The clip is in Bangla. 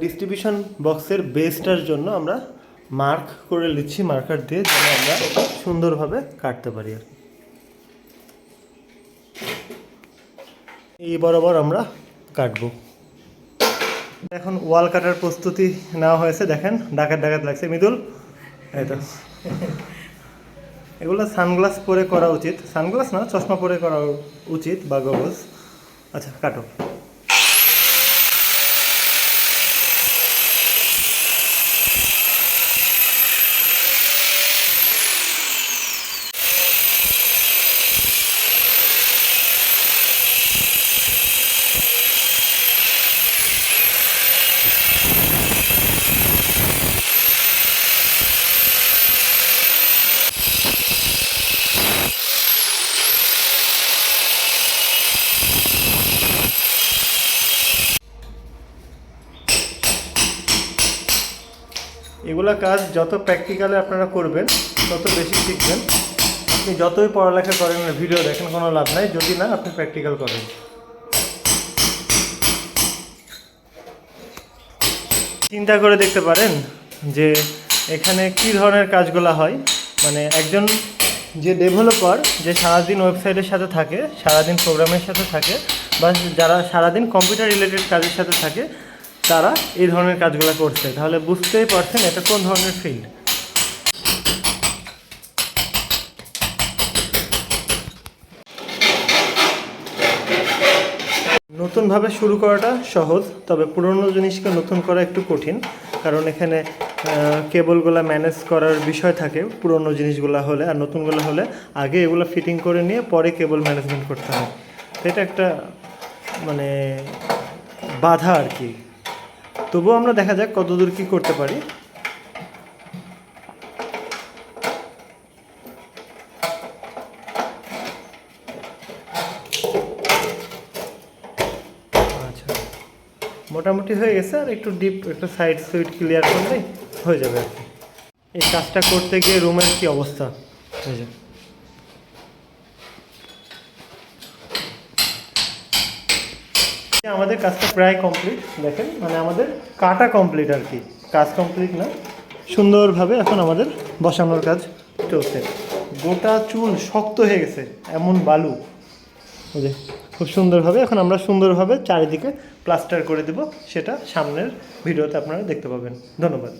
ডিস্ট্রিবিউশন বক্সের বেসটার জন্য আমরা মার্ক করে নিচ্ছি মার্কার দিয়ে, যেন আমরা সুন্দরভাবে কাটতে পারি। আর এই বরাবর আমরা কাটবো। এখন ওয়াল কাটার প্রস্তুতি নেওয়া হয়েছে, দেখেন ডাকাত ডাকাত লাগছে মৃদুল। এই তো এগুলো সানগ্লাস পরে করা উচিত, সানগ্লাস না চশমা পরে করা উচিত বা গগলস। আচ্ছা কাটো। এগুলা কাজ যত প্র্যাকটিক্যালে আপনারা করবেন তত বেশি শিখবেন। আপনি যতই পড়ালেখা করেন ভিডিও দেখেন কোনো লাভ নাই যদি না আপনি প্র্যাকটিক্যাল করেন। চিন্তা করে দেখতে পারেন যে এখানে কি ধরনের কাজগুলো হয়। মানে একজন যে ডেভেলপার যে সারাদিন ওয়েবসাইটের সাথে থাকে, সারাদিন প্রোগ্রামের সাথে থাকে, বা যারা সারাদিন কম্পিউটার রিলেটেড কাজের সাথে থাকে, তারা এই ধরনের কাজগুলো করছে, তাহলে বুঝতেই পারছেন এটা কোন ধরনের ফিল্ড। নতুনভাবে শুরু করাটা সহজ, তবে পুরনো জিনিসকে নতুন করা একটু কঠিন, কারণ এখানে কেবলগুলো ম্যানেজ করার বিষয় থাকে পুরনো জিনিসগুলো হলে। আর নতুনগুলো হলে আগে এগুলো ফিটিং করে নিয়ে পরে কেবল ম্যানেজমেন্ট করতে হয়। তো এটা একটা মানে বাধা আর কি। তবুও আমরা দেখা যাক কতদূর কী করতে পারি। আচ্ছা মোটামুটি হয়ে গেছে, আর একটু ডিপ একটা সাইড সুইট ক্লিয়ার করলেই হয়ে যাবে আর কি। এই কাজটা করতে গিয়ে রুমের কি অবস্থা হয়ে যাবে। আমাদের কাজটা প্রায় কমপ্লিট, দেখেন মানে আমাদের কাটা কমপ্লিট আর কি, কাজ কমপ্লিট না, সুন্দরভাবে এখন আমাদের বসানোর কাজ চলছে। গোটা চুল শক্ত হয়ে গেছে, এমন বালু বুঝে খুব সুন্দরভাবে এখন আমরা সুন্দরভাবে চারিদিকে প্লাস্টার করে দেব, সেটা সামনের ভিডিওতে আপনারা দেখতে পাবেন। ধন্যবাদ।